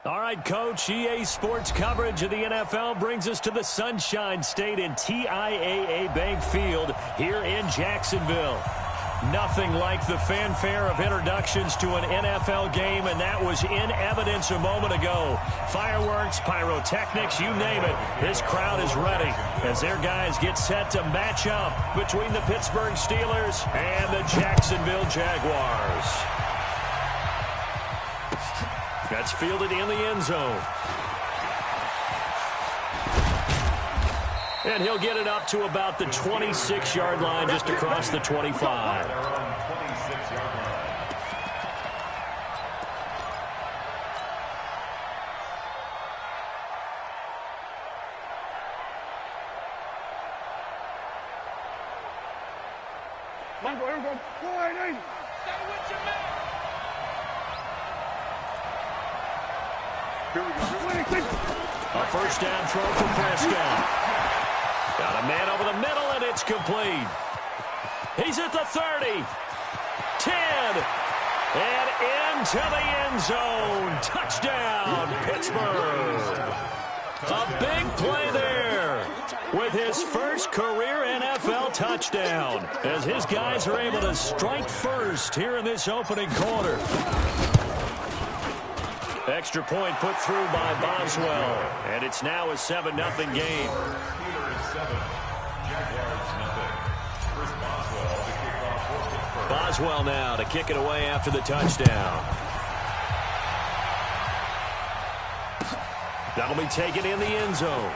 All right, Coach, EA Sports coverage of the NFL brings us to the Sunshine State in TIAA Bank Field here in Jacksonville. Nothing like the fanfare of introductions to an NFL game, and that was in evidence a moment ago. Fireworks, pyrotechnics, you name it. This crowd is ready as their guys get set to match up between the Pittsburgh Steelers and the Jacksonville Jaguars. That's fielded in the end zone. And he'll get it up to about the 26-yard line, just across the 25. A first down throw for Prescott. Got a man over the middle, and it's complete. He's at the 30, 10, and into the end zone. Touchdown, Pittsburgh. A big play there with his first career NFL touchdown as his guys are able to strike first here in this opening quarter. Extra point put through by Boswell, and it's now a 7-0 game. Boswell now to kick it away after the touchdown. That'll be taken in the end zone.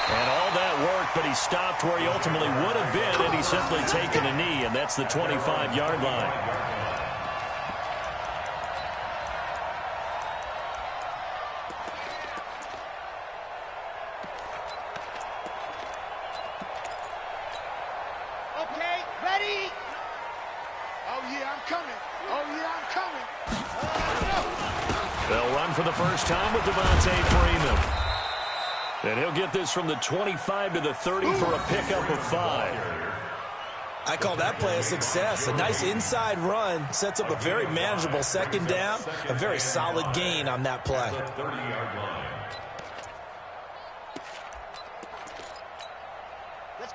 And all that work, but he stopped where he ultimately would have been, and he's simply taken a knee, and that's the 25-yard line. For the first time with Devontae Freeman. And he'll get this from the 25 to the 30 for a pickup of 5. I call that play a success. A nice inside run sets up a very manageable second down. A very solid gain on that play.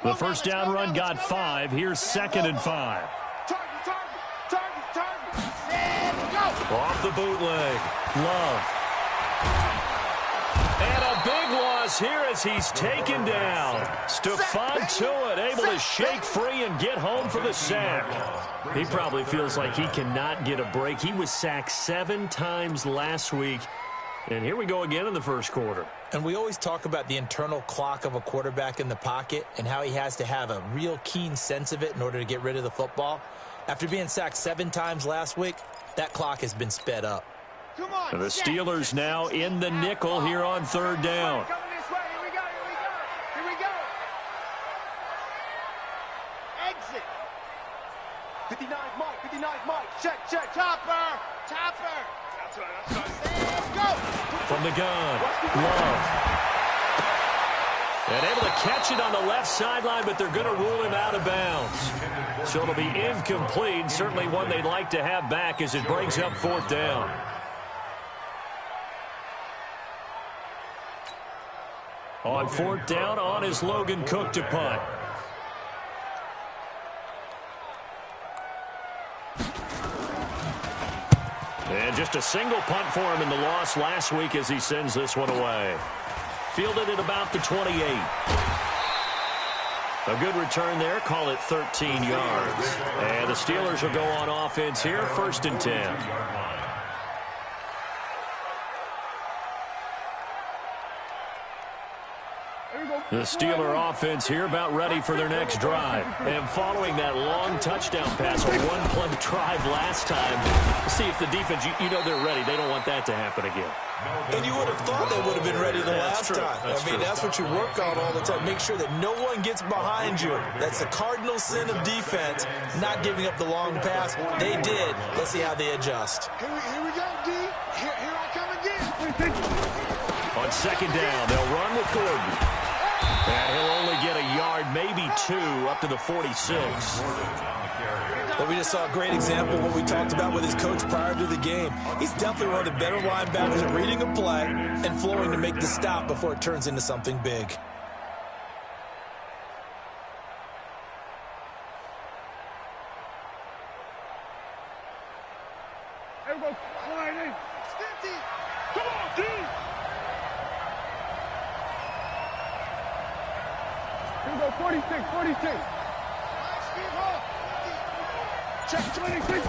The first down run got 5. Here's 2nd and 5. Off the bootleg. Love. And a big loss here as he's taken down. Stephon Tuitt able to shake free and get home for the sack. He probably feels like he cannot get a break. He was sacked 7 times last week. And here we go again in the first quarter. And we always talk about the internal clock of a quarterback in the pocket and how he has to have a real keen sense of it in order to get rid of the football. After being sacked 7 times last week, that clock has been sped up. And the Steelers now in the nickel here on 3rd down. Here we go. Exit. 59 Mike. Check. Topper. That's right. Go. From the gun, Love. And able to catch it on the left sideline, but they're going to rule him out of bounds. So it'll be incomplete. Certainly one they'd like to have back as it brings up 4th down. On 4th down, on is Logan Cook to punt. And just a single punt for him in the loss last week as he sends this one away. Fielded at about the 28. A good return there. Call it 13 yards. And the Steelers will go on offense here. 1st and 10. The Steeler offense here about ready for their next drive. And following that long touchdown pass, a one-play drive last time, see if the defense, you know they're ready. They don't want that to happen again. And you would have thought they would have been ready the last time. That's what you work on all the time. Make sure that no one gets behind you. That's the cardinal sin of defense, not giving up the long pass. They did. Let's see how they adjust. Here we go, D. Here I come again. On 2nd down, they'll run with Gordon. And he'll only get a yard, maybe 2, up to the 46. Well, we just saw a great example of what we talked about with his coach prior to the game. He's definitely one of the better linebackers at reading a play and flowing to make the stop before it turns into something big. Everybody, line in. 50. Come on, dude. Here we go, 46, 46. Check 26.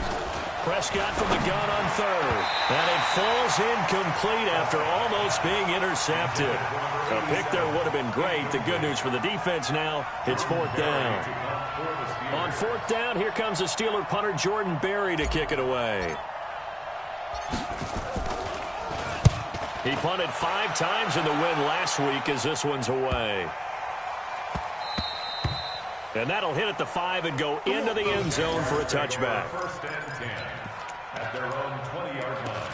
Prescott from the gun on third. And it falls incomplete after almost being intercepted. A pick there would have been great. The good news for the defense now, it's fourth down. On fourth down, here comes the Steeler punter Jordan Berry to kick it away. He punted 5 times in the win last week as this one's away. And that'll hit at the 5 and go into the end zone for a touchback. First and 10 at their own 20-yard line.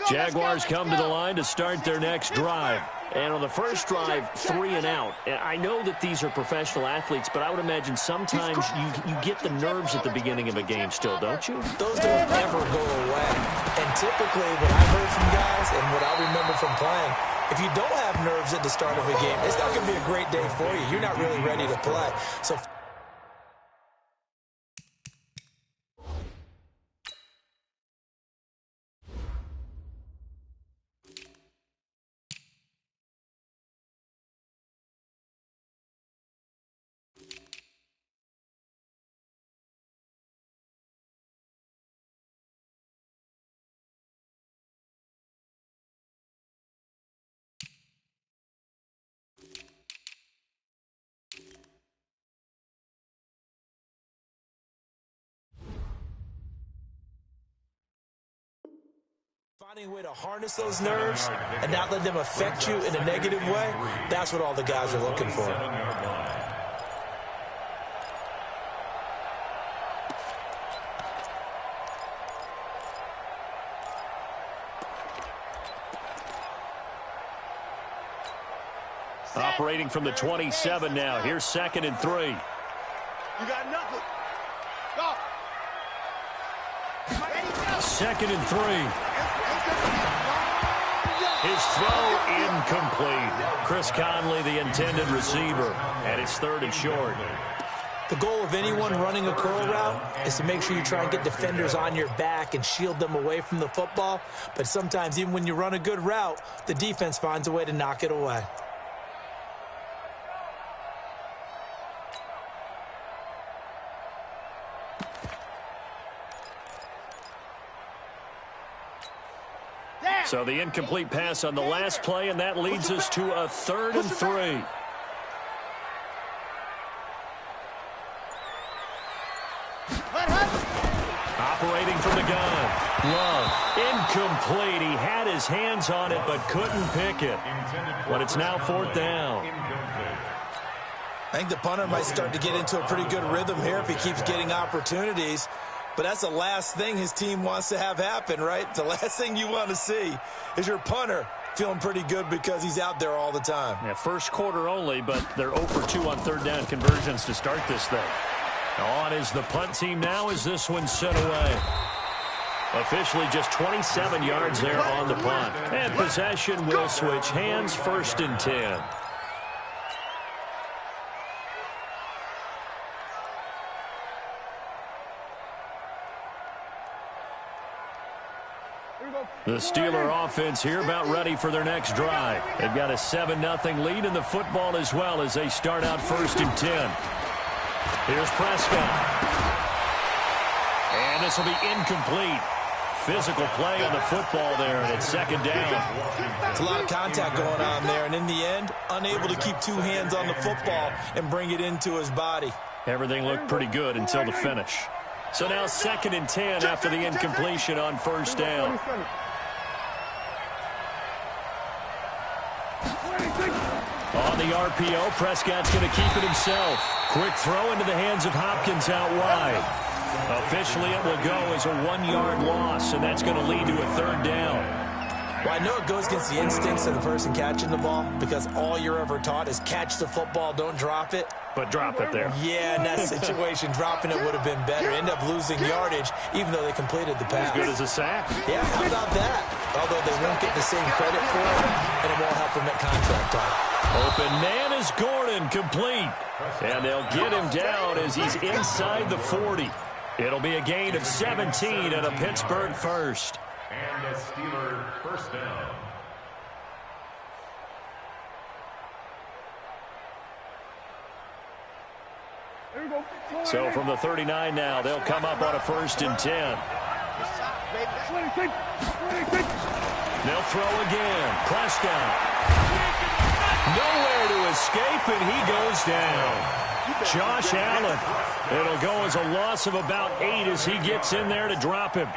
Jaguars come to the line to start their next drive. And on the first drive, 3 and out. And I know that these are professional athletes, but I would imagine sometimes you get the nerves at the beginning of a game still, don't you? Those don't ever go away. And typically, what I've heard from guys and what I remember from playing, if you don't have nerves at the start of a game, it's not going to be a great day for you. You're not really ready to play. So finding a way to harness those nerves and not let them affect you in a negative way, that's what all the guys are looking for. Operating from the 27 now. Here's 2nd and 3. You got nothing. Go. 2nd and 3. His throw incomplete. Chris Conley, the intended receiver, and it's 3rd and short. The goal of anyone running a curl route is to make sure you try and get defenders on your back and shield them away from the football. But sometimes even when you run a good route, the defense finds a way to knock it away. So the incomplete pass on the last play, and that leads us to a 3rd and 3. Operating from the gun. Love. Incomplete. He had his hands on it but couldn't pick it. But it's now 4th down. I think the punter might start to get into a pretty good rhythm here if he keeps getting opportunities. But that's the last thing his team wants to have happen, right? The last thing you want to see is your punter feeling pretty good because he's out there all the time. Yeah, first quarter only, but they're 0 for 2 on 3rd down conversions to start this thing. On is the punt team now as this one's set away. Officially just 27 yards there on the punt. And possession will switch hands, 1st and 10. The Steeler offense here about ready for their next drive. They've got a 7-0 lead in the football as well as they start out 1st and 10. Here's Prescott. And this will be incomplete. Physical play on the football there, and it's 2nd down. It's a lot of contact going on there, and in the end, unable to keep 2 hands on the football and bring it into his body. Everything looked pretty good until the finish. So now 2nd and 10 after the incompletion on 1st down. On the RPO, Prescott's going to keep it himself. Quick throw into the hands of Hopkins out wide. Officially, it will go as a 1-yard loss, and that's going to lead to a 3rd down. Well, I know it goes against the instincts of the person catching the ball because all you're ever taught is catch the football, don't drop it. But drop it there. Yeah, in that situation, dropping it would have been better. End up losing yardage, even though they completed the pass. As good as a sack. Yeah, how about that? Although they won't get the same credit for it, and it won't help them at contract time. Open man is Gordon, complete. And they'll get him down as he's inside the 40. It'll be a gain of 17 and a Pittsburgh first. And a Steeler first down. So from the 39 now, they'll come up on a 1st and 10. They'll throw again. Prescott. Nowhere to escape, and he goes down. Josh Allen. It'll go as a loss of about 8 as he gets in there to drop him.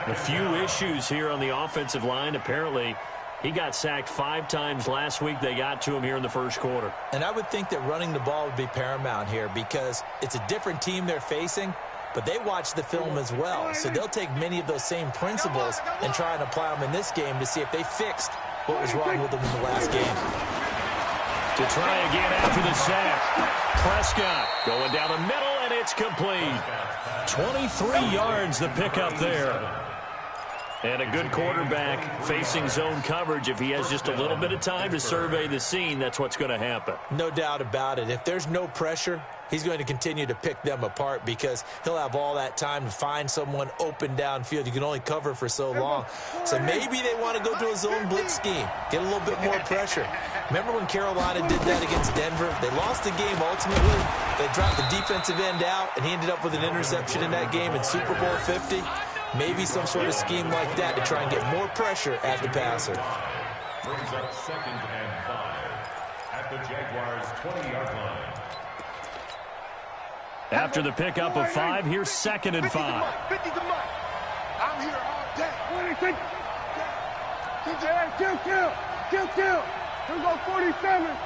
A few issues here on the offensive line. Apparently, he got sacked 5 times last week. They got to him here in the first quarter. And I would think that running the ball would be paramount here because it's a different team they're facing, but they watch the film as well. So they'll take many of those same principles and try and apply them in this game to see if they fixed what was wrong with them in the last game. To try again after the sack. Prescott going down the middle, and it's complete. 23 yards the pickup there. And a good quarterback facing zone coverage. If he has just a little bit of time to survey the scene, that's what's going to happen. No doubt about it. If there's no pressure, he's going to continue to pick them apart because he'll have all that time to find someone open downfield. You can only cover for so long. So maybe they want to go to a zone blitz scheme, get a little bit more pressure. Remember when Carolina did that against Denver? They lost the game ultimately. They dropped the defensive end out, and he ended up with an interception in that game in Super Bowl 50. Maybe some sort of scheme like that to try and get more pressure at the passer. Brings up 2nd and 5 at the Jaguars' 20-yard line. After the pickup of 5, here's 2nd and 5. 50 the month. I'm here all day. 26. Kill. Here go 47.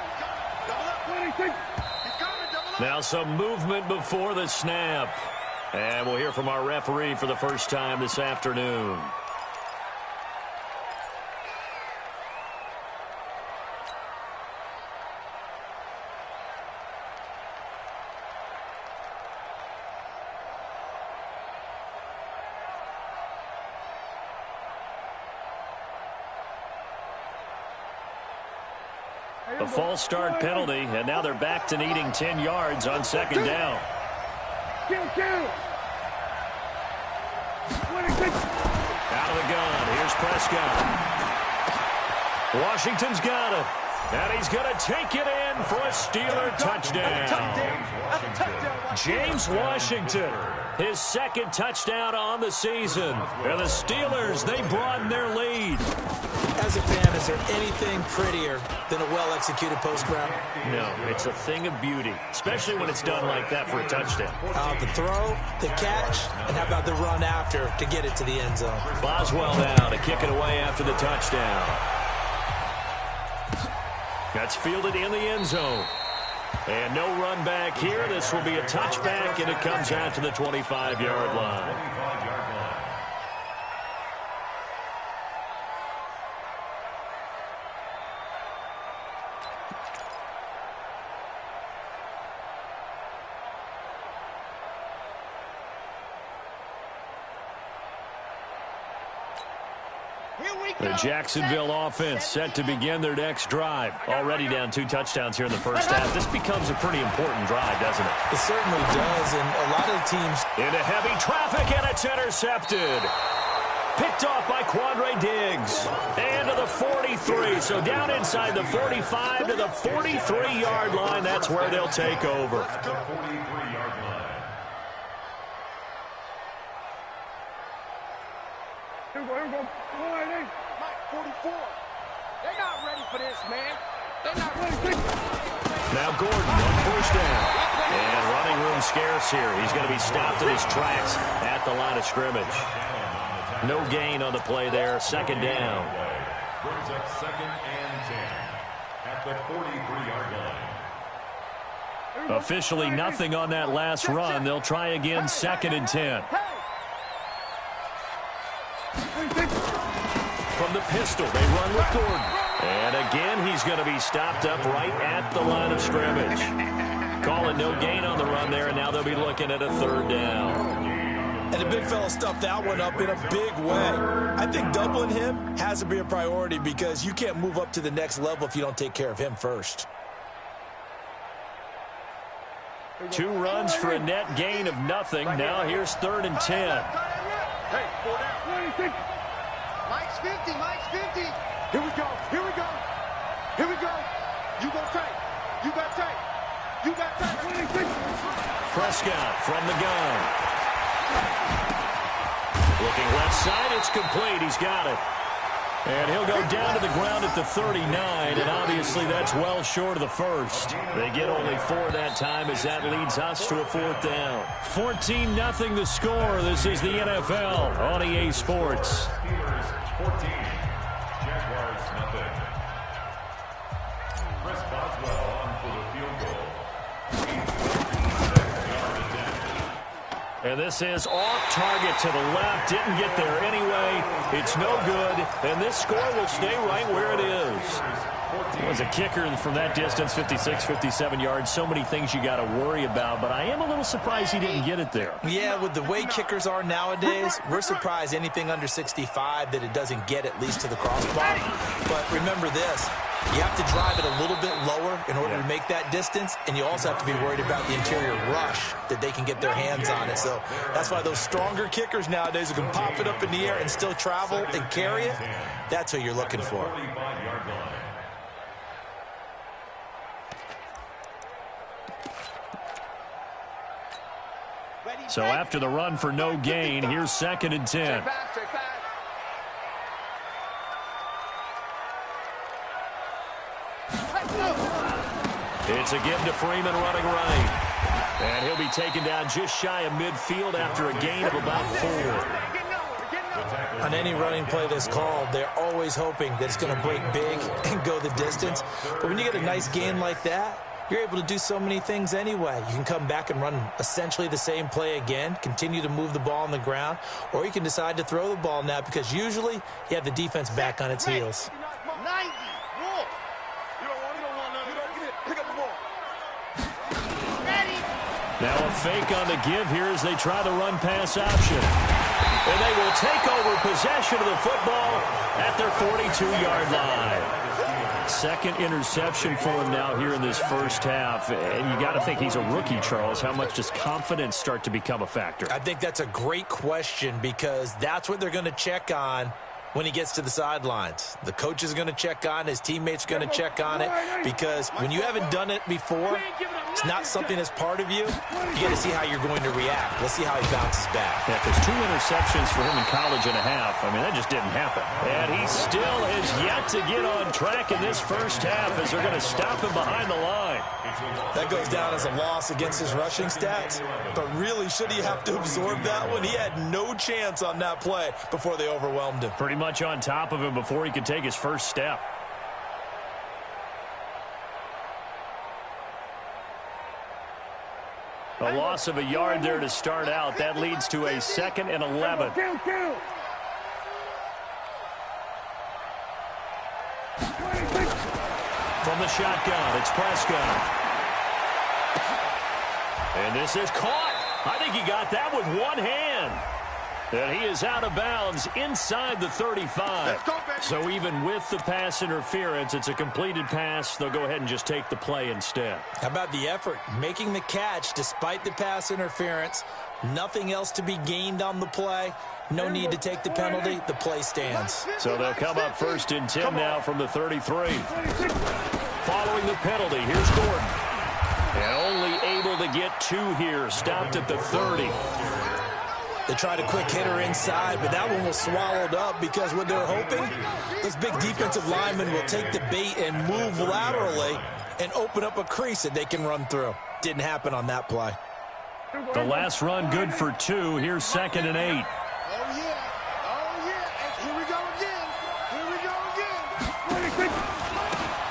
26. Now some movement before the snap. And we'll hear from our referee for the first time this afternoon. A false start penalty, and now they're back to needing 10 yards on 2nd down. Kill. Out of the gun. Here's Prescott. Washington's got it. And he's going to take it in for a Steeler touchdown. James Washington, his 2nd touchdown on the season. And the Steelers, they broaden their lead. As a fan, is there anything prettier than a well-executed post route? No, it's a thing of beauty, especially when it's done like that for a touchdown. The throw, the catch, and how about the run after to get it to the end zone? Boswell now to kick it away after the touchdown. That's fielded in the end zone. And no run back here. This will be a touchback, and it comes out to the 25-yard line. The Jacksonville offense set to begin their next drive. Already down 2 touchdowns here in the first half. This becomes a pretty important drive, doesn't it? It certainly does, and a lot of the teams... Into heavy traffic, and it's intercepted. Picked off by Quandre Diggs. And to the 43. So down inside the 45 to the 43-yard line. That's where they'll take over. The 43-yard line. Here we go. 44. They're not ready for this, man. They're not ready. Now Gordon on 1st down. And running room scarce here. He's going to be stopped in his tracks at the line of scrimmage. No gain on the play there. 2nd down. Brings up 2nd and 10 at the 43-yard line. Officially nothing on that last run. They'll try again 2nd and 10. From the pistol, they run with Gordon. And again, he's going to be stopped up right at the line of scrimmage. Calling no gain on the run there, and now they'll be looking at a 3rd down. And the big fella stuffed that one up in a big way. I think doubling him has to be a priority because you can't move up to the next level if you don't take care of him first. 2 runs for a net gain of nothing. Now here's 3rd and 10. Hey, 4 down. Mike's 50, Mike's 50. Here we go, here we go. Here we go. You go tight. You got tight. You got tight. Prescott from the gun. Looking left side, it's complete. He's got it. And he'll go down to the ground at the 39, and obviously that's well short of the first. They get only 4 that time as that leads us to a 4th down. 14-0 the score. This is the NFL on EA Sports. 14, Jaguars nothing. Chris Boswell on for the field goal. And this is off target to the left. Didn't get there anyway. It's no good. And this score will stay right where it is. As a kicker from that distance, 56, 57 yards, so many things you got to worry about. But I am a little surprised he didn't get it there. Yeah, with the way kickers are nowadays, we're surprised anything under 65 that it doesn't get at least to the crossbar. But remember this. You have to drive it a little bit lower in order to make that distance, and you also have to be worried about the interior rush that they can get their hands on it. So that's why those stronger kickers nowadays who can pop it up in the air and still travel and carry it, that's who you're looking for. So after the run for no gain, here's 2nd and 10. It's again to Freeman running right. And he'll be taken down just shy of midfield after a gain of about 4. On any running play that's called, they're always hoping that it's going to break big and go the distance. But when you get a nice gain like that, you're able to do so many things anyway. You can come back and run essentially the same play again, continue to move the ball on the ground, or you can decide to throw the ball now because usually you have the defense back on its heels. 90. Now a fake on the give here as they try the run-pass option. And they will take over possession of the football at their 42-yard line. 2nd interception for him now here in this first half. And you got to think he's a rookie, Charles. How much does confidence start to become a factor? I think that's a great question because that's what they're going to check on when he gets to the sidelines. The coach is going to check on, his teammates are going to check on it because when you haven't done it before, it's not something that's part of you. You got to see how you're going to react. Let's see how he bounces back. Yeah, because 2 interceptions for him in college and a half. I mean, that just didn't happen. And he still has yet to get on track in this first half as they're going to stop him behind the line. That goes down as a loss against his rushing stats. But really, should he have to absorb that one? He had no chance on that play before they overwhelmed him. Pretty much on top of him before he could take his first step. A loss of a yard there to start out. That leads to a 2nd and 11. From the shotgun, it's Prescott. And this is caught. I think he got that with one hand. And he is out of bounds inside the 35. So even with the pass interference, it's a completed pass. They'll go ahead and just take the play instead. How about the effort? Making the catch despite the pass interference. Nothing else to be gained on the play. No need to take the penalty. The play stands. So they'll come up 1st and 10 now from the 33. Following the penalty, here's Gordon. And only able to get 2 here. Stopped at the 30. They tried a quick hitter inside, but that one was swallowed up because what they're hoping, those big defensive linemen will take the bait and move laterally and open up a crease that they can run through. Didn't happen on that play. The last run good for 2. Here's 2nd and 8. Oh, yeah. Oh, yeah. Here we go again. Here we go again.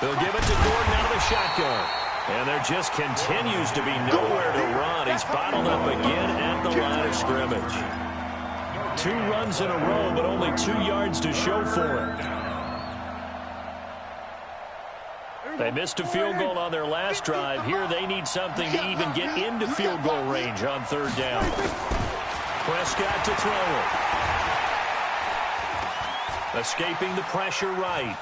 They'll give it to Gordon out of the shotgun. And there just continues to be nowhere to run. He's bottled up again at the line of scrimmage. 2 runs in a row, but only 2 yards to show for it. They missed a field goal on their last drive. Here they need something to even get into field goal range on 3rd down. Prescott to throw it. Escaping the pressure right.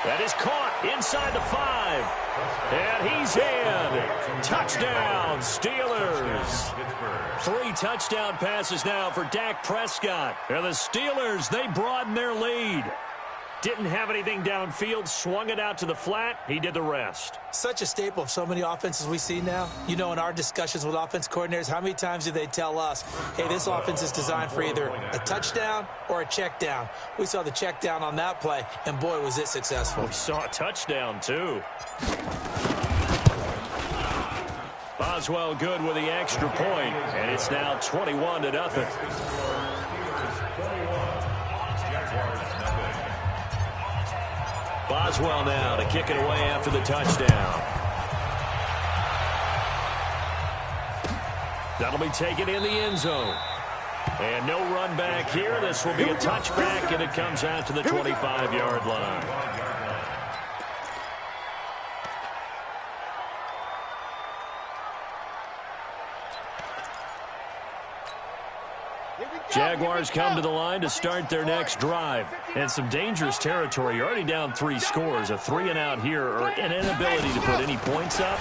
That is caught inside the 5. And he's in. Touchdown, Steelers. 3 touchdown passes now for Dak Prescott. And the Steelers, they broaden their lead. Didn't have anything downfield, swung it out to the flat. He did the rest. Such a staple of so many offenses we see now. You know, in our discussions with offense coordinators, how many times do they tell us, hey, this offense is designed for either a touchdown or a check down. We saw the check down on that play, and boy, was it successful. We saw a touchdown, too. Boswell good with the extra point, and it's now 21-0. Boswell now to kick it away after the touchdown. That'll be taken in the end zone. And no run back here. This will be a touchback, and it comes out to the 25-yard line. Jaguars come to the line to start their next drive. And some dangerous territory. You're already down 3 scores. A 3-and-out here, or an inability to put any points up.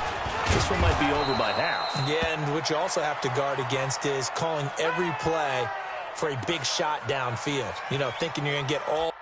This one might be over by half. Yeah, and what you also have to guard against is calling every play for a big shot downfield. You know, thinking you're going to get all.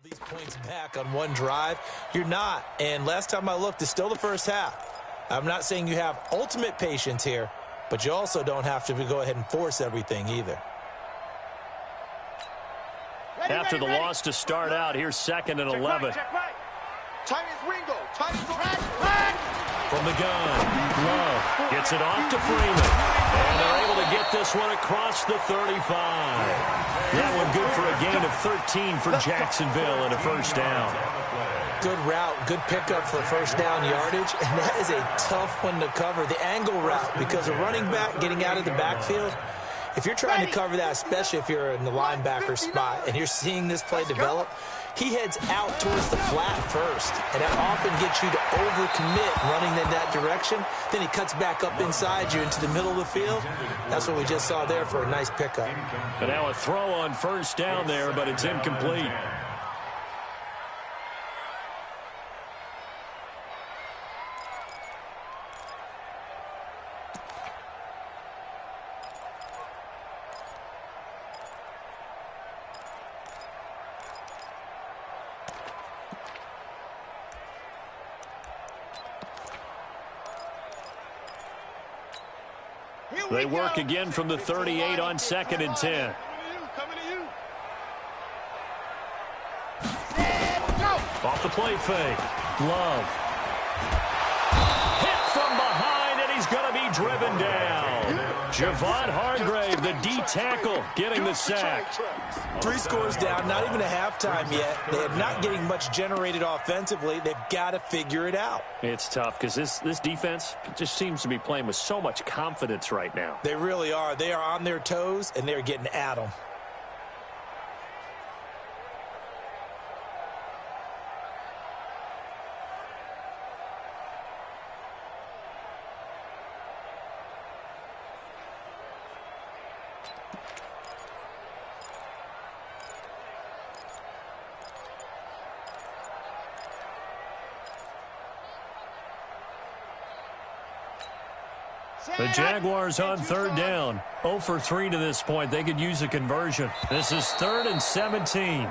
These points back on one drive. You're not. And last time I looked, it's still the first half. I'm not saying you have ultimate patience here, but you also don't have to go ahead and force everything either. After the loss to start out, here's 2nd and 11. From the gun, Love gets it off to Freeman. And they're able to get this one across the 35. That one good for a gain of 13 for Jacksonville and a first down. Good route, good pickup for first down yardage, and that is a tough one to cover. The angle route, because a running back getting out of the backfield, if you're trying to cover that, especially if you're in the linebacker spot and you're seeing this play develop, he heads out towards the flat first, and that often gets you to overcommit running in that direction. Then he cuts back up inside you into the middle of the field. That's what we just saw there for a nice pickup. But now a throw on first down there, but it's incomplete. They work again from the 38 on 2nd and 10. Off the play fake. Love. Hit from behind, and he's going to be driven down. Javon Hargrave, the D tackle, getting the sack. 3 scores down, not even a halftime yet. They are not getting much generated offensively. They've got to figure it out. It's tough because this defense just seems to be playing with so much confidence right now. They really are. They are on their toes, and they're getting at them. The Jaguars on 3rd down. 0 for 3 to this point. They could use a conversion. This is 3rd and 17.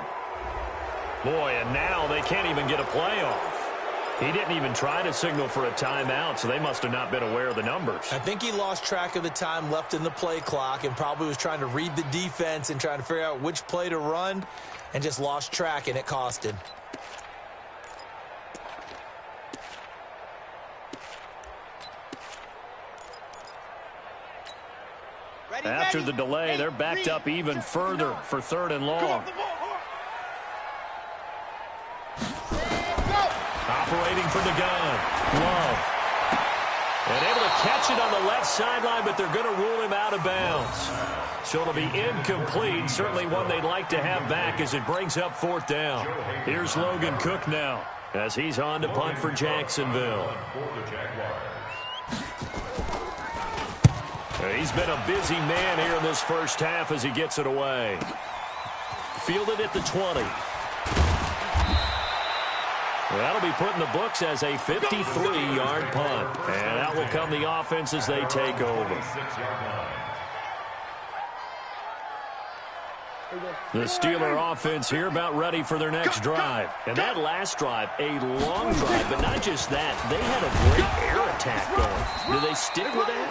Boy, and now they can't even get a play off. He didn't even try to signal for a timeout, so they must have not been aware of the numbers. I think he lost track of the time left in the play clock and probably was trying to read the defense and trying to figure out which play to run and just lost track, and it cost him. After the delay, they're backed up even further for 3rd and long. Operating from the gun. Love. And able to catch it on the left sideline, but they're going to rule him out of bounds. So it'll be incomplete. Certainly one they'd like to have back as it brings up 4th down. Here's Logan Cook now as he's on to punt for Jacksonville. He's been a busy man here in this first half as he gets it away. Fielded at the 20. That'll be put in the books as a 53-yard punt. And out will come the offense as they take over. The Steeler offense here about ready for their next drive. And that last drive, a long drive, but not just that. They had a great air attack going. Do they stick with that?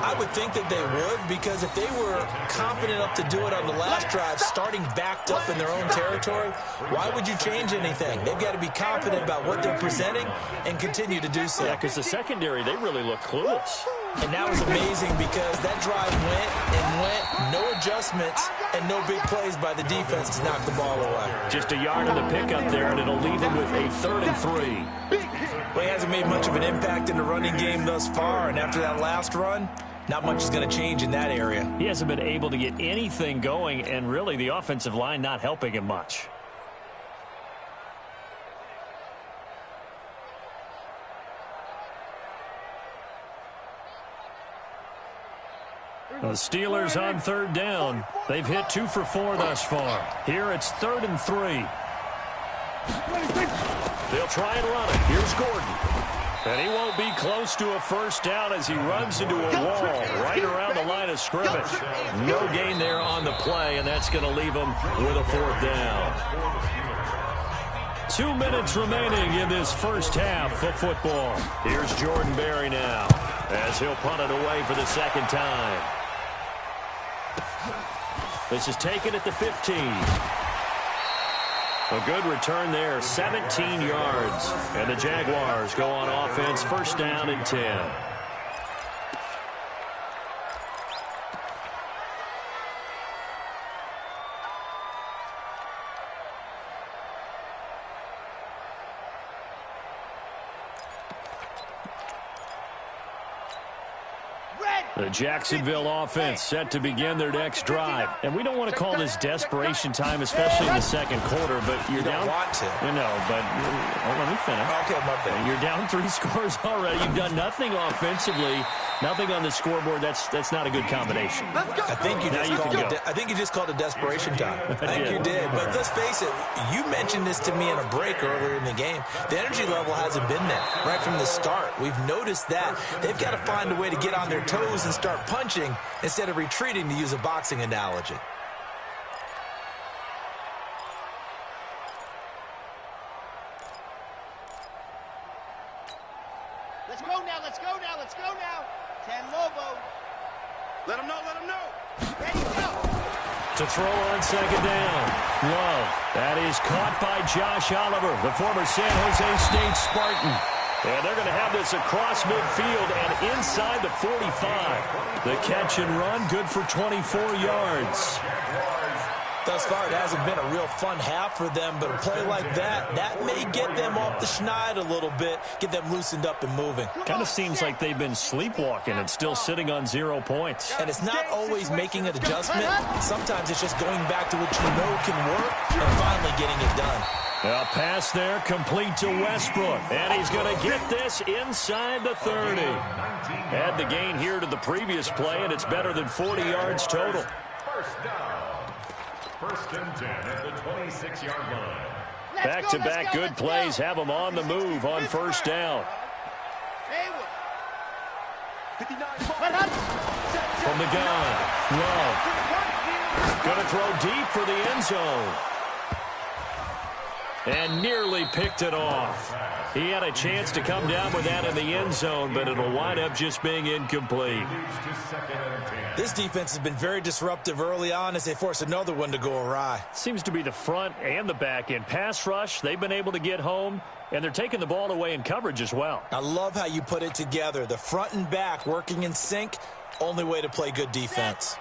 I would think that they would, because if they were confident enough to do it on the last drive, starting backed up in their own territory, why would you change anything? They've got to be confident about what they're presenting and continue to do so. Yeah, because the secondary, they really look clueless. And that was amazing because that drive went, no adjustments, and no big plays by the defense to knock the ball away. Just a yard in the pickup there, and it'll leave him with a 3rd and 3. Well, he hasn't made much of an impact in the running game thus far, and after that last run, not much is going to change in that area. He hasn't been able to get anything going, and really the offensive line not helping him much. The Steelers on 3rd down. They've hit 2 for 4 thus far. Here it's 3rd and 3. They'll try and run it. Here's Gordon. And he won't be close to a first down as he runs into a wall right around the line of scrimmage. No gain there on the play, and that's going to leave him with a 4th down. 2 minutes remaining in this first half of football. Here's Jordan Berry now as he'll punt it away for the 2nd time. This is taken at the 15. A good return there, 17 yards. And the Jaguars go on offense, 1st down and 10. The Jacksonville offense set to begin their next drive. And we don't want to call this desperation time, especially in the 2nd quarter, but you're down. You don't want to. You know, but let me finish. Okay, my bad. You're down 3 scores already. You've done nothing offensively, nothing on the scoreboard. That's not a good combination. I think you just called it desperation time. I think you did. But let's face it, you mentioned this to me in a break earlier in the game. The energy level hasn't been there right from the start. We've noticed that. They've got to find a way to get on their toes and start punching instead of retreating, to use a boxing analogy. Let's go now, let's go now, let's go now. 10 Lobo. Let him know, let him know. Ready, go. To throw on 2nd down. Love. That is caught by Josh Oliver, the former San Jose State Spartan. And they're going to have this across midfield and inside the 45. The catch and run, good for 24 yards. Thus far, it hasn't been a real fun half for them, but a play like that may get them off the schneid a little bit, get them loosened up and moving. Kind of seems like they've been sleepwalking and still sitting on 0 points. And it's not always making an adjustment. Sometimes it's just going back to what you know can work and finally getting it done. A pass there complete to Westbrook. And he's going to get this inside the 30. Add the gain here to the previous play, and it's better than 40 yards total. First down. 1st and 10 at the 26-yard line. Back-to-back good plays have them on the move on 1st down. From the gun, Love. Going to throw deep for the end zone. And nearly picked it off. He had a chance to come down with that in the end zone, but it'll wind up just being incomplete. This defense has been very disruptive early on as they force another one to go awry. Seems to be the front and the back end. Pass rush, they've been able to get home, and they're taking the ball away in coverage as well. I love how you put it together. The front and back working in sync. Only way to play good defense.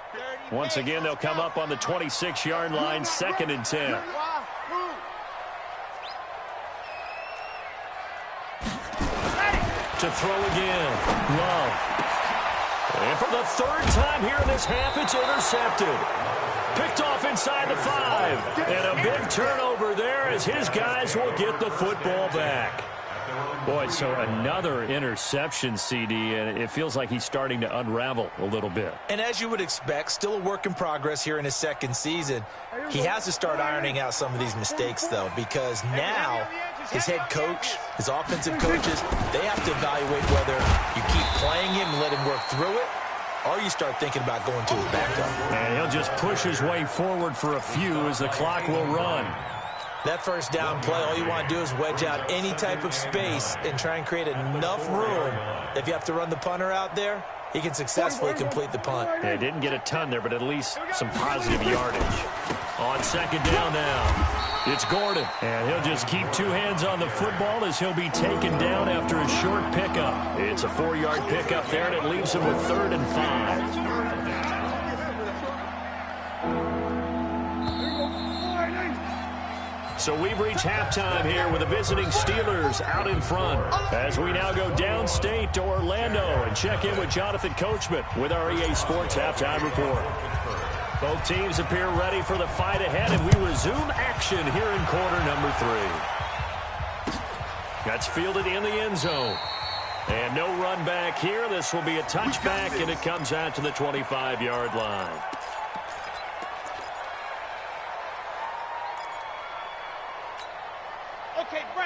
Once again, they'll come up on the 26-yard line, 2nd and 10. To throw again. Love. And for the 3rd time here in this half, it's intercepted. Picked off inside the 5. And a big turnover there as his guys will get the football back. Boy, so another interception, CD, and it feels like he's starting to unravel a little bit. And as you would expect, still a work in progress here in his 2nd season. He has to start ironing out some of these mistakes, though, because now his head coach, his offensive coaches, they have to evaluate whether you keep playing him and let him work through it, or you start thinking about going to his backup. And he'll just push his way forward for a few as the clock will run. That 1st down play, all you want to do is wedge out any type of space and try and create enough room. If you have to run the punter out there, he can successfully complete the punt. Yeah, didn't get a ton there, but at least some positive yardage. On 2nd down now, it's Gordon. And he'll just keep 2 hands on the football as he'll be taken down after a short pickup. It's a 4-yard pickup there, and it leaves him with 3rd and 5. So we've reached halftime here with the visiting Steelers out in front. As we now go downstate to Orlando and check in with Jonathan Coachman with our EA Sports Halftime Report. Both teams appear ready for the fight ahead, and we resume action here in quarter number 3. That's fielded in the end zone. And no run back here. This will be a touchback, and it comes out to the 25-yard line.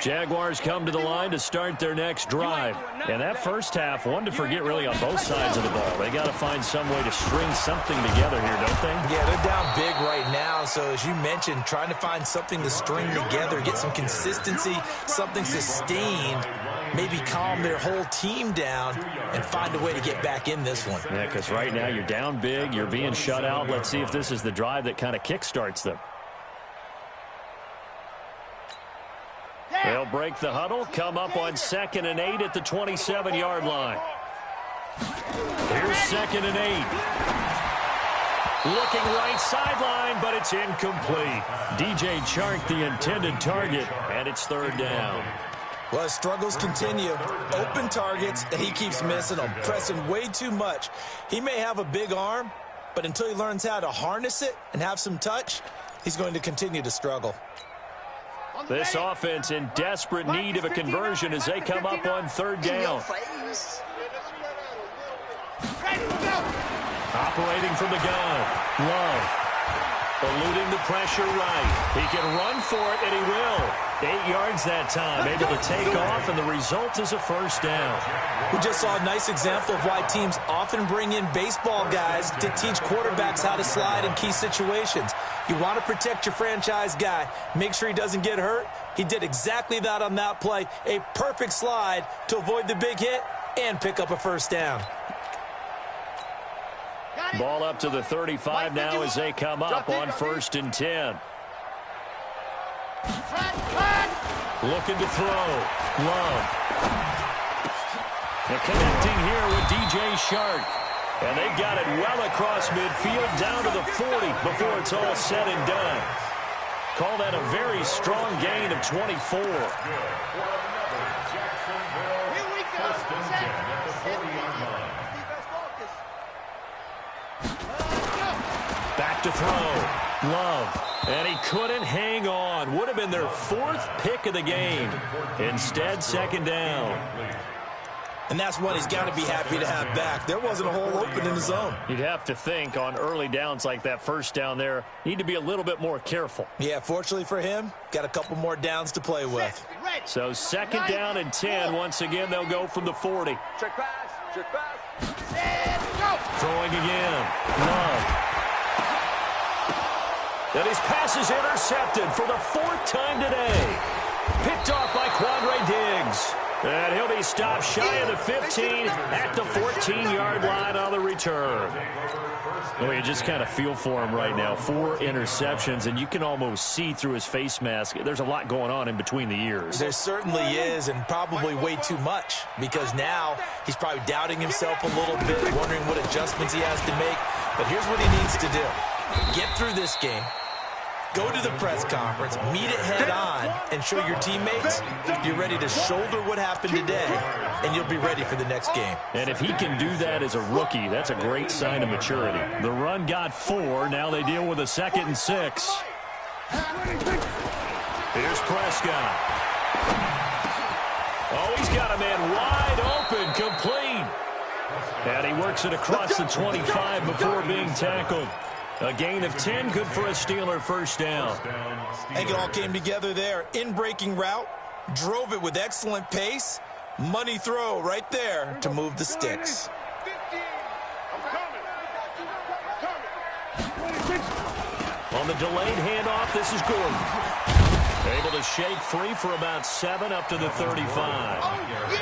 Jaguars come to the line to start their next drive. And that first half, one to forget really on both sides of the ball. They got to find some way to string something together here, don't they? Yeah, they're down big right now. So as you mentioned, trying to find something to string together, get some consistency, something sustained, maybe calm their whole team down and find a way to get back in this one. Yeah, because right now you're down big, you're being shut out. Let's see if this is the drive that kind of kickstarts them. They'll break the huddle, come up on 2nd and 8 at the 27-yard line. Here's 2nd and 8. Looking right sideline, but it's incomplete. DJ Chark, the intended target, and it's 3rd down. Well, his struggles continue. Open targets, and he keeps missing them, pressing way too much. He may have a big arm, but until he learns how to harness it and have some touch, he's going to continue to struggle. This offense in desperate need of a conversion as they come up on 3rd down. Operating from the gun. Love. Eluding the pressure right. He can run for it, and he will. 8 yards that time, able to take off, and the result is a 1st down. We just saw a nice example of why teams often bring in baseball guys to teach quarterbacks how to slide in key situations. You want to protect your franchise guy. Make sure he doesn't get hurt. He did exactly that on that play. A perfect slide to avoid the big hit and pick up a 1st down. Ball up to the 35 now as they come up on 1st and 10. Looking to throw. Love. And connecting here with DJ Chark. And they've got it well across midfield down to the 40 before it's all said and done. Call that a very strong gain of 24. Back to throw. Love. And he couldn't hang on. Would have been their 4th pick of the game. Instead, 2nd down. And that's one he's got to be happy to have back. There wasn't a hole open in the zone. You'd have to think on early downs like that 1st down there, need to be a little bit more careful. Yeah, fortunately for him, got a couple more downs to play with. So 2nd down and 10. Once again, they'll go from the 40. Check pass. Check pass. Throwing again. Love. And his pass is intercepted for the 4th time today. Picked off by Quandre Diggs. And he'll be stopped Stops shy of the 15 at the 14-yard line on the return. Well, you just kind of feel for him right now. 4 interceptions, and you can almost see through his face mask. There's a lot going on in between the ears. There certainly is, and probably way too much, because now he's probably doubting himself a little bit, wondering what adjustments he has to make. But here's what he needs to do. Get through this game. Go to the press conference, meet it head on, and show your teammates you're ready to shoulder what happened today, and you'll be ready for the next game. And if he can do that as a rookie, that's a great sign of maturity. The run got 4. Now they deal with a 2nd and 6. Here's Prescott. Oh, he's got a man wide open, complete. And he works it across the 25 before being tackled. A gain of 10, good for a Steeler first down. I think it all came together there. In-breaking route, drove it with excellent pace. Money throw right there to move the sticks. On the delayed handoff, this is Gordon. Able to shake free for about 7 up to the 35.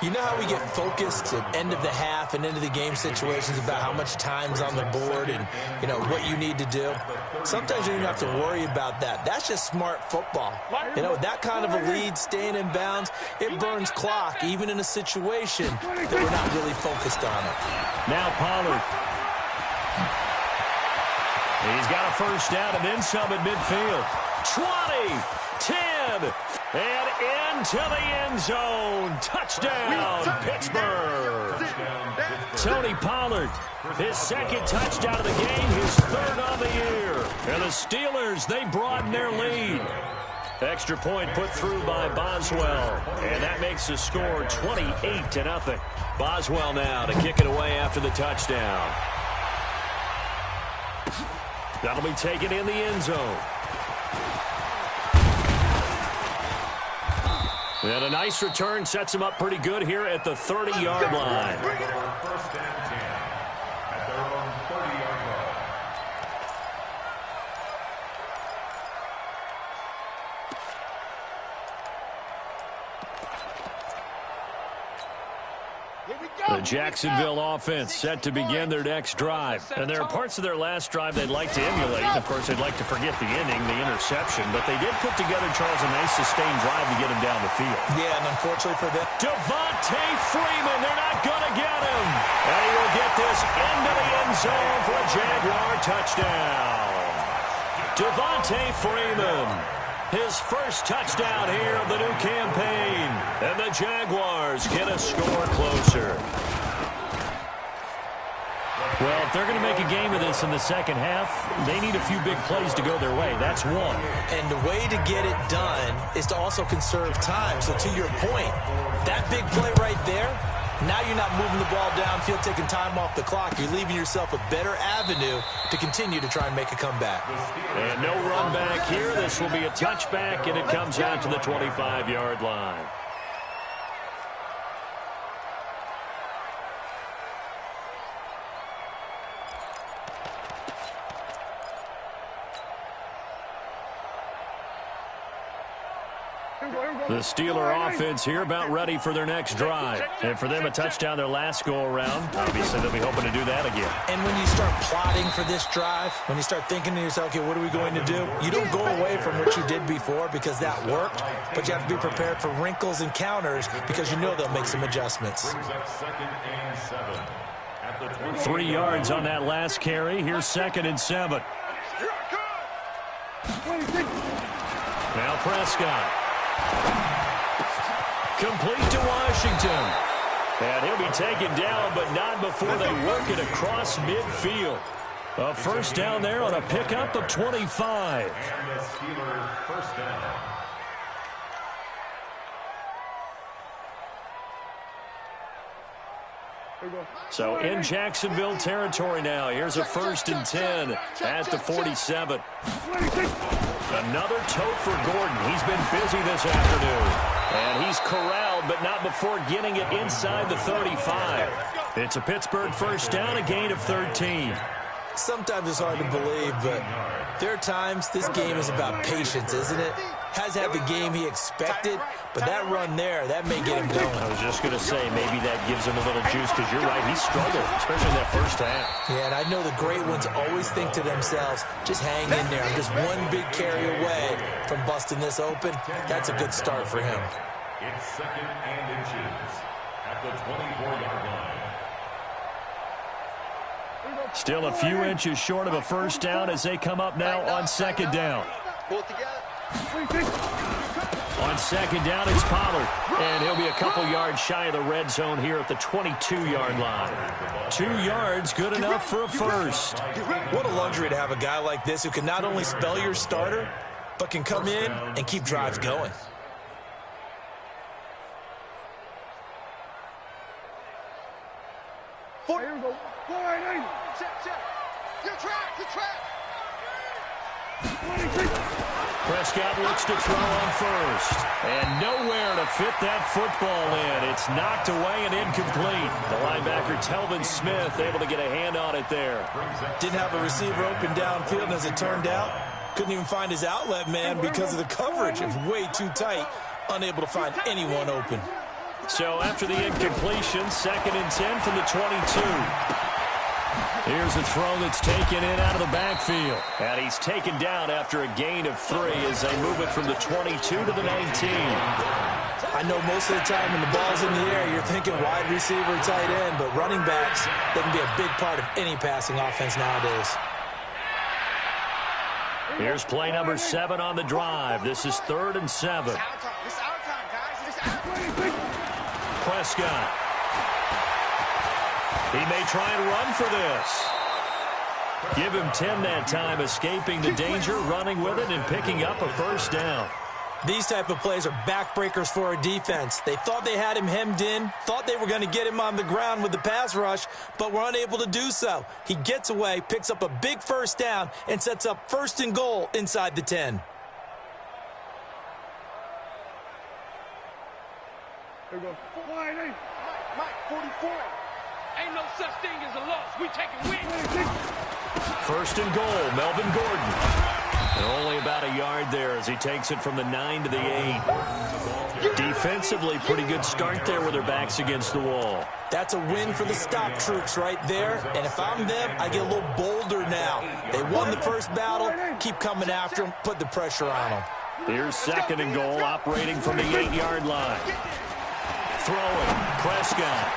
You know how we get focused at end of the half and into the game situations about how much time's on the board and, you know, what you need to do? Sometimes you don't have to worry about that. That's just smart football. You know, with that kind of a lead, staying in bounds, it burns clock, even in a situation that we're not really focused on it. Now Pollard. He's got a first down and then some at midfield. 20, 10, and into the end zone. Touchdown, Pittsburgh. Tony Pollard, his 2nd touchdown of the game, his 3rd on the year. And the Steelers, they broaden their lead. Extra point put through by Boswell. And that makes the score 28-0. Boswell now to kick it away after the touchdown. That'll be taken in the end zone. And a nice return sets him up pretty good here at the 30-yard line. First and 10 at their own 30-yard line. The Jacksonville offense set to begin their next drive. And there are parts of their last drive they'd like to emulate. Of course, they'd like to forget the inning, the interception. But they did put together, Charles, a nice sustained drive to get him down the field. Yeah, and unfortunately for them, Devontae Freeman, they're not going to get him. And he will get this into the end zone for a Jaguar touchdown. Devontae Freeman, his first touchdown here of the new campaign. And the Jaguars get a score closer. Well, if they're going to make a game of this in the second half, they need a few big plays to go their way. That's one. and the way to get it done is to also conserve time. So to your point, that big play right there, now you're not moving the ball downfield, taking time off the clock. You're leaving yourself a better avenue to continue to try and make a comeback. And no run back here. This will be a touchback, and it comes out to the 25-yard line. The Steeler offense here about ready for their next drive. And for them, a touchdown their last go-around. Obviously, they'll be hoping to do that again. And when you start plotting for this drive, when you start thinking to yourself, okay, what are we going to do? You don't go away from what you did before because that worked, but you have to be prepared for wrinkles and counters because you know they'll make some adjustments. 3 yards on that last carry. Here's 2nd and 7. Now Prescott. Complete to Washington. And he'll be taken down, but not before they work it across midfield. A first down there on a pickup of 25. And the Steelers first down. So in Jacksonville territory now. Here's a 1st and 10 at the 47. Another tote for Gordon. He's been busy this afternoon. And he's corralled, but not before getting it inside the 35. It's a Pittsburgh first down, a gain of 13. Sometimes it's hard to believe, but there are times this game is about patience, isn't it? Hasn't had the game he expected, but that run there, that may get him going. I was just going to say, maybe that gives him a little juice, because you're right, he struggled, especially in that first half. Yeah, and I know the great ones always think to themselves, just hang in there. I'm just one big carry away from busting this open. That's a good start for him. It's 2nd and inches at the 24-yard line. Still a few inches short of a first down as they come up now on 2nd down. On 2nd down, it's Pollard, and he'll be a couple yards shy of the red zone here at the 22-yard line. 2 yards, good enough for a first. What a luxury to have a guy like this who can not only spell your starter, but can come in and keep drives going. Here we go. Check. Good track. Prescott looks to throw on first, and nowhere to fit that football in. It's knocked away and incomplete. The linebacker, Telvin Smith, able to get a hand on it there. Didn't have a receiver open downfield, and as it turned out, couldn't even find his outlet man because of the coverage. It was way too tight, unable to find anyone open. So after the incompletion, 2nd and 10 from the 22. Here's a throw that's taken in out of the backfield. And he's taken down after a gain of 3 as they move it from the 22 to the 19. I know most of the time when the ball's in the air, you're thinking wide receiver, tight end, but running backs, they can be a big part of any passing offense nowadays. Here's play number 7 on the drive. This is 3rd and 7. Prescott. He may try and run for this. Give him 10 that time, escaping the danger, running with it, and picking up a first down. These type of plays are backbreakers for a defense. They thought they had him hemmed in, thought they were going to get him on the ground with the pass rush, but were unable to do so. He gets away, picks up a big first down, and sets up 1st and goal inside the 10. Here we go. Mike, 44. Ain't no such thing as a loss. We taking wins. 1st and goal, Melvin Gordon. And only about a yard there as he takes it from the 9 to the 8. Defensively, pretty good start there with their backs against the wall. That's a win for the stop troops right there. And if I'm them, I get a little bolder now. They won the first battle. Keep coming after them. Put the pressure on them. Here's 2nd and goal, operating from the 8-yard line. Throwing, Prescott.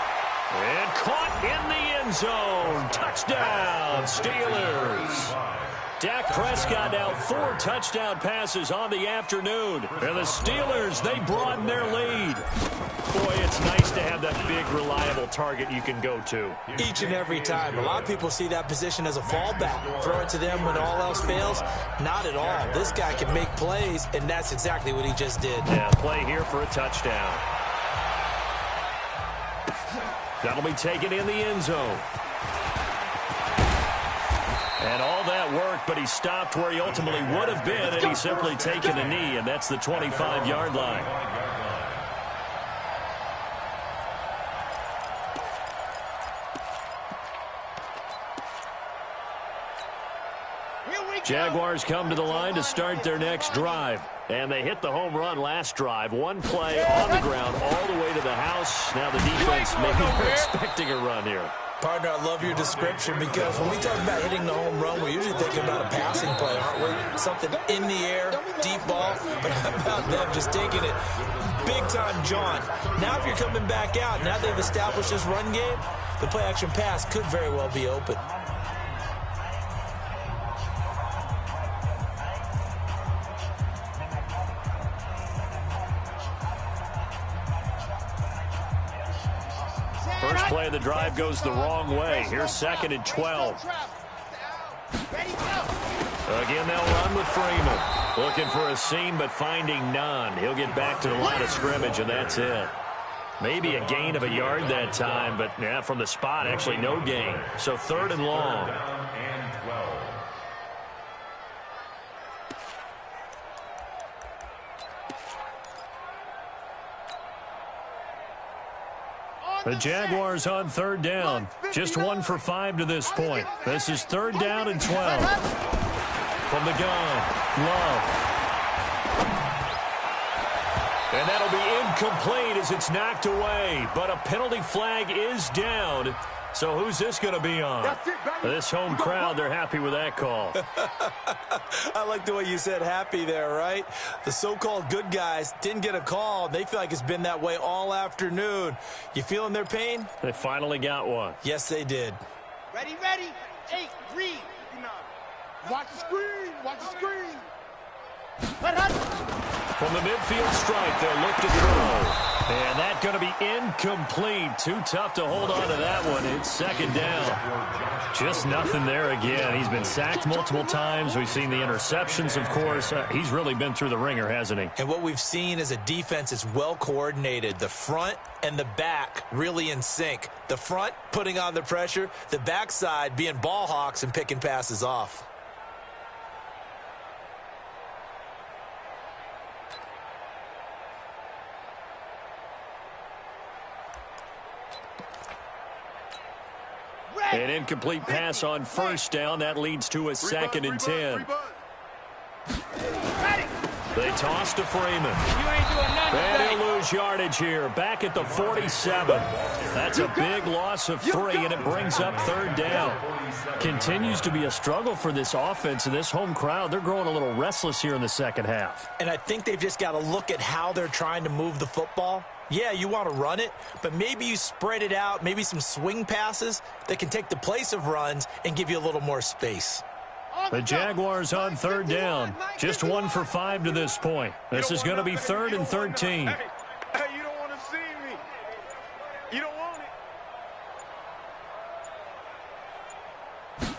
And caught in the end zone. Touchdown, Steelers. Dak Prescott now 4 touchdown passes on the afternoon. And the Steelers, they broaden their lead. Boy, it's nice to have that big, reliable target you can go to. Each and every time. A lot of people see that position as a fallback. Throw it to them when all else fails. Not at all. This guy can make plays, and that's exactly what he just did. Yeah, play here for a touchdown. That'll be taken in the end zone. And all that work, but he stopped where he ultimately would have been, and he's simply taken a knee, and that's the 25-yard line. Jaguars come to the line to start their next drive. And they hit the home run last drive. One play on the ground all the way to the house. Now the defense maybe they're expecting a run here. Partner, I love your description because when we talk about hitting the home run, we're usually thinking about a passing play, aren't we? Something in the air, deep ball. But how about them just taking it big-time jaunt? Now if you're coming back out, now they've established this run game, the play-action pass could very well be open. First play of the drive goes the wrong way. Here's 2nd and 12. Again, they'll run with Freeman. Looking for a seam, but finding none. He'll get back to the line of scrimmage, and that's it. Maybe a gain of a yard that time, but yeah, from the spot, actually no gain. So 3rd and long. The Jaguars on 3rd down. Just 1 for 5 to this point. This is 3rd down and 12. From the gun, Love. And that'll be incomplete as it's knocked away. But a penalty flag is down. So who's this going to be on? This home crowd, they're happy with that call. I like the way you said happy there, right? The so-called good guys didn't get a call. They feel like it's been that way all afternoon. You feeling their pain? They finally got one. Yes, they did. Ready, ready. 8, read. Watch the screen. Watch the screen. From the midfield stripe, they'll look to throw. And that's going to be incomplete. Too tough to hold on to that one. It's second down. Just nothing there again. He's been sacked multiple times. We've seen the interceptions, of course. He's really been through the ringer, hasn't he? And what we've seen is a defense is well coordinated. The front and the back really in sync. The front putting on the pressure. The backside being ball hawks and picking passes off. An incomplete pass on first down. That leads to a second and 10. They toss to Freeman. And he'll lose yardage here. Back at the 47. That's a big loss of 3, and it brings up third down. Continues to be a struggle for this offense and this home crowd. They're growing a little restless here in the second half. And I think they've just got to look at how they're trying to move the football. Yeah, you want to run it, but maybe you spread it out, maybe some swing passes that can take the place of runs and give you a little more space. The Jaguars on third down. Just 1 for 5 to this point. This is going to be 3rd and 13. Hey, you don't want to see me. You don't want it.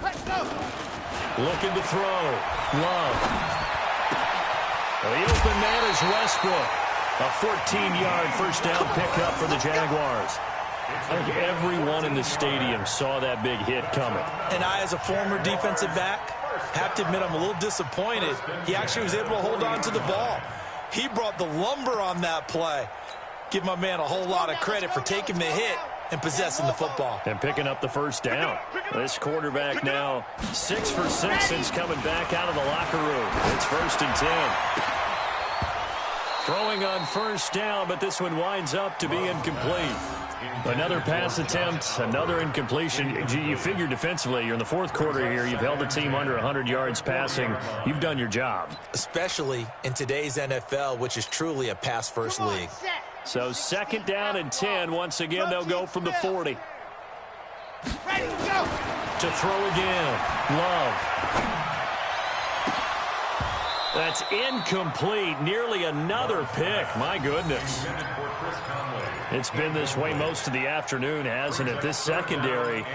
Let's go. Looking to throw. Love. The open man is Westbrook. A 14-yard first down pickup for the Jaguars. I think everyone in the stadium saw that big hit coming. And I, as a former defensive back, have to admit I'm a little disappointed. He actually was able to hold on to the ball. He brought the lumber on that play. Give my man a whole lot of credit for taking the hit and possessing the football. And picking up the first down. This quarterback now 6 for 6 since coming back out of the locker room. It's 1st and 10. Throwing on first down, but this one winds up to be incomplete. Another pass attempt, another incompletion. You figure defensively, you're in the 4th quarter here. You've held the team under 100 yards passing. You've done your job. Especially in today's NFL, which is truly a pass-first league. So 2nd down and 10. Once again, they'll go from the 40. Ready, go. To throw again. Love. That's incomplete. Nearly another pick. My goodness. It's been this way most of the afternoon, hasn't it? This secondary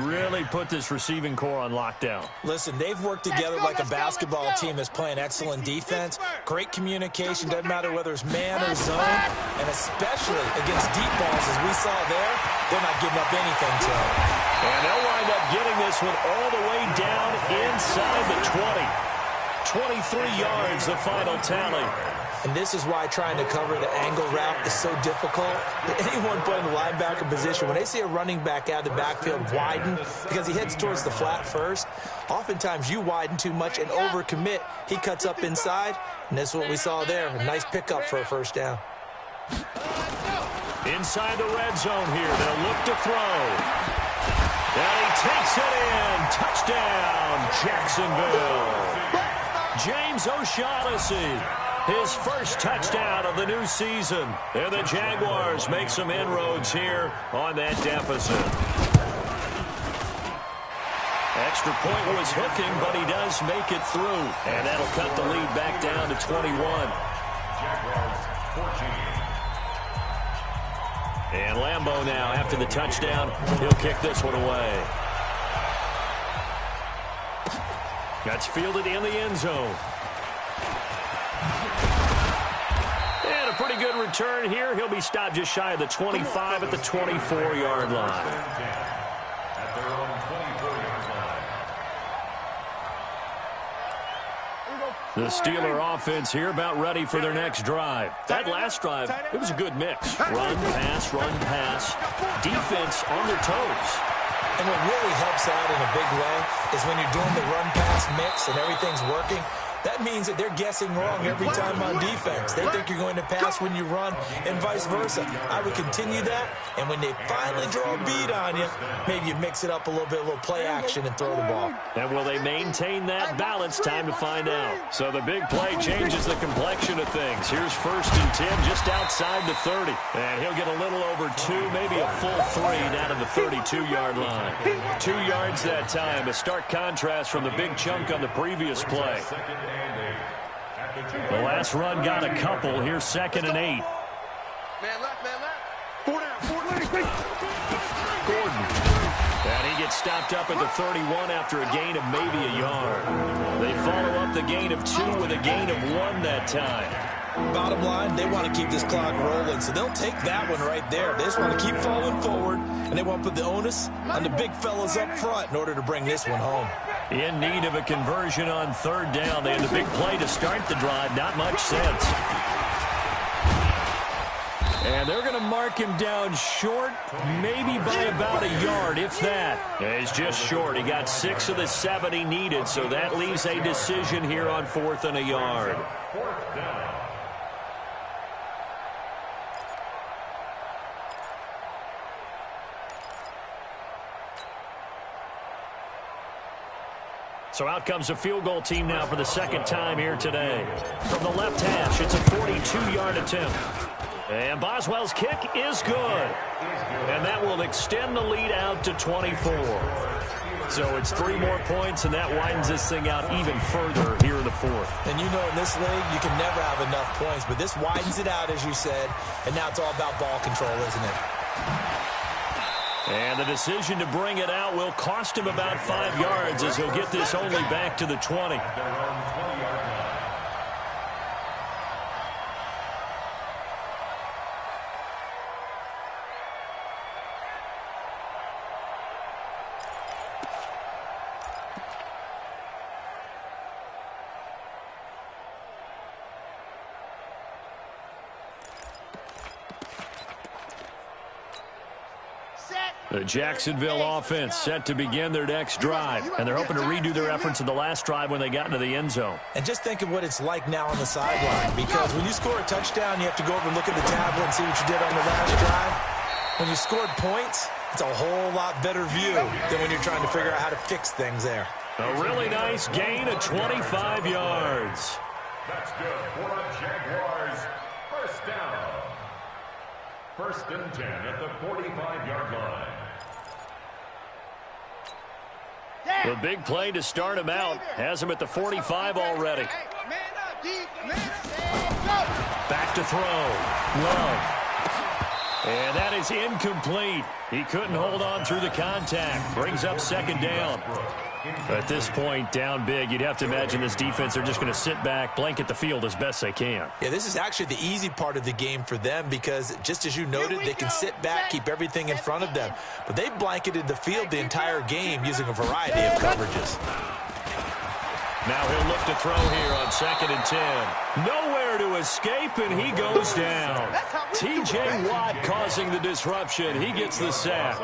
really put this receiving core on lockdown. Listen, they've worked together like a basketball team that's playing excellent defense. Great communication. Doesn't matter whether it's man or zone. And especially against deep balls, as we saw there, they're not giving up anything to them. And they'll wind up getting this one all the way down inside the 20. 23 yards, the final tally. And this is why trying to cover the angle route is so difficult. Anyone playing the linebacker position, when they see a running back out of the backfield widen because he heads towards the flat first, oftentimes you widen too much and overcommit. He cuts up inside, and that's what we saw there. A nice pickup for a first down. Inside the red zone here. They'll look to throw. And he takes it in. Touchdown, Jacksonville. James O'Shaughnessy, his first touchdown of the new season. And the Jaguars make some inroads here on that deficit. Extra point was hooking, but he does make it through. And that'll cut the lead back down to 21. Jaguars 14. And Lambeau now, after the touchdown, he'll kick this one away. That's fielded in the end zone. And a pretty good return here. He'll be stopped just shy of the 25 at the 24-yard line. At their own 24-yard line. The Steeler offense here about ready for their next drive. That last drive, it was a good mix. Run, pass, defense on their toes. And what really helps out in a big way is when you're doing the run-pass mix and everything's working, that means that they're guessing wrong every time on defense. They think you're going to pass when you run and vice versa. I would continue that, and when they finally draw a beat on you, maybe you mix it up a little bit, a little play action, and throw the ball. And will they maintain that balance? Time to find out. So the big play changes the complexion of things. Here's 1st and 10 just outside the 30. And he'll get a little over 2, maybe a full 3 down to the 32-yard line. 2 yards that time, a stark contrast from the big chunk on the previous play. The last run got a couple. Here's 2nd and 8. Man left, man left. 4 down, 4 Gordon. And he gets stopped up at the 31 after a gain of maybe a yard. They follow up the gain of 2 with a gain of 1 that time. Bottom line, they want to keep this clock rolling, so they'll take that one right there. They just want to keep falling forward, and they want to put the onus on the big fellas up front in order to bring this one home. In need of a conversion on 3rd down. They had the big play to start the drive. Not much sense. And they're going to mark him down short, maybe by about a yard, if that. Yeah, he's just short. He got 6 of the 7 he needed, so that leaves a decision here on 4th and a yard. 4th down. So out comes the field goal team now for the 2nd time here today. From the left hash, it's a 42-yard attempt. And Boswell's kick is good. And that will extend the lead out to 24. So it's 3 more points, and that widens this thing out even further here in the 4th. And you know in this league, you can never have enough points, but this widens it out, as you said, and now it's all about ball control, isn't it? And the decision to bring it out will cost him about 5 yards as he'll get this only back to the 20. The Jacksonville offense set to begin their next drive, and they're hoping to redo their efforts in the last drive when they got into the end zone. And just think of what it's like now on the sideline, because when you score a touchdown, you have to go over and look at the tablet and see what you did on the last drive. When you scored points, it's a whole lot better view than when you're trying to figure out how to fix things there. A really nice gain of 25 yards. That's good for the Jaguars. 1st down. 1st and 10 at the 45-yard line. The big play to start him out has him at the 45 already. Back to throw. Love. And that is incomplete. He couldn't hold on through the contact. Brings up 2nd down. At this point, down big, you'd have to imagine this defense are just going to sit back, blanket the field as best they can. Yeah, this is actually the easy part of the game for them because, just as you noted, they can sit back, keep everything in front of them. But they blanketed the field the entire game using a variety of coverages. Now he'll look to throw here on 2nd and 10. Nowhere to escape, and he goes down. T.J. Watt causing the disruption. He gets the sack.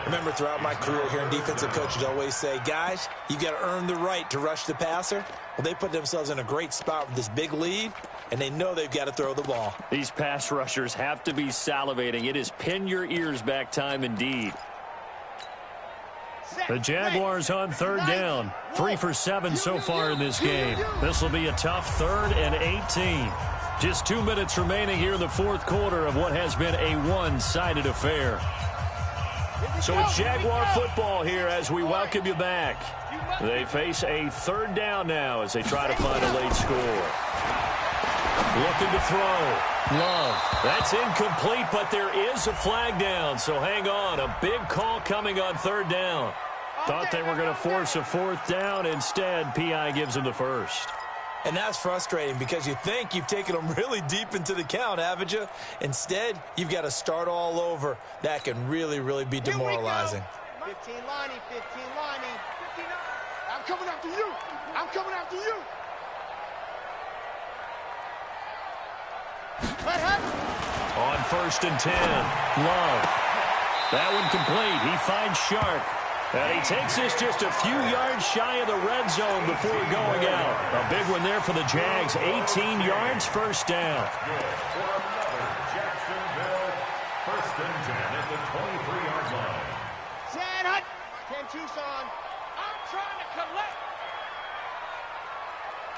Remember, throughout my career here in defensive coaches always say, guys, you got to earn the right to rush the passer. Well, they put themselves in a great spot with this big lead, and they know they've got to throw the ball. These pass rushers have to be salivating. It is pin your ears back time indeed. The Jaguars on 3rd down. 3 for 7 so far in this game. This will be a tough 3rd and 18. Just 2 minutes remaining here in the 4th quarter of what has been a one-sided affair. So it's Jaguar football here as we welcome you back. They face a 3rd down now as they try to find a late score. Looking to throw. Love. That's incomplete, but there is a flag down, so hang on. A big call coming on 3rd down. Thought they were going to force a 4th down. Instead, P.I. gives them the 1st. And that's frustrating because you think you've taken them really deep into the count, haven't you? Instead, you've got to start all over. That can really, really be demoralizing. 15 Lonnie, 15 Lonnie. I'm coming after you. I'm coming after you. On 1st and 10, Love. That one complete. He finds Sharp. And he takes this just a few yards shy of the red zone before going out. A big one there for the Jags. 18 yards, first down. Jacksonville, first and 10 at the 23-yard line. Jan Hunt. 10 Tucson. I'm trying to collect.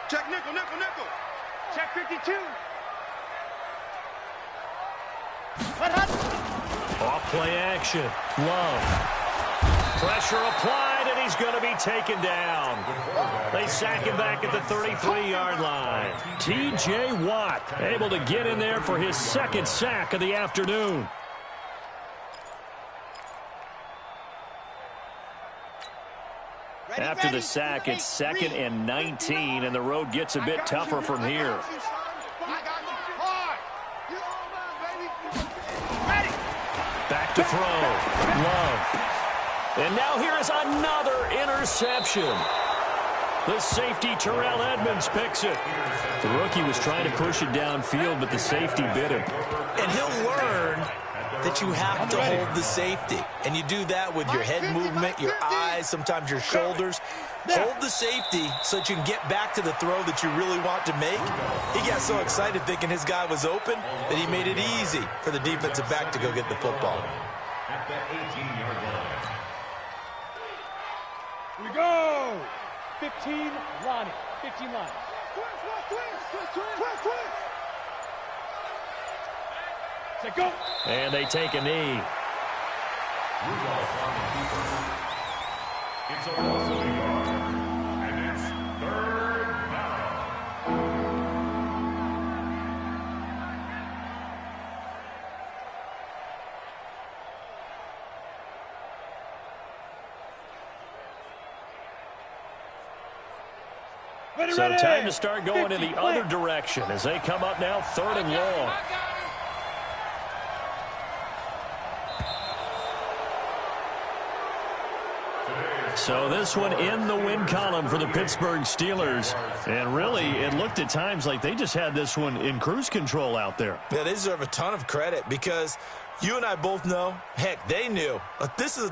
Check nickel, nickel, nickel. Check 52. Off play action. Love. Pressure applied, and he's going to be taken down. They sack him back at the 33-yard line. T.J. Watt able to get in there for his second sack of the afternoon. After the sack, it's 2nd and 19, and the road gets a bit tougher from here. Back to throw. Love. And now here is another interception. The safety, Terrell Edmonds, picks it. The rookie was trying to push it downfield, but the safety bit him. And he'll learn that you have to hold the safety. And you do that with your head movement, your eyes, sometimes your shoulders. Hold the safety so that you can get back to the throw that you really want to make. He got so excited thinking his guy was open that he made it easy for the defensive back to go get the football. At the 18-yard line. Here we go. 15 line. 15 line. Say go. And they take a knee. Rudolph on the keeper. It's a loss of a yard. And it's 3rd down. So time to start going in the other direction as they come up now 3rd and long. So this one in the win column for the Pittsburgh Steelers. And really, it looked at times like they just had this one in cruise control out there. Yeah, they deserve a ton of credit because you and I both know, heck, they knew. This is a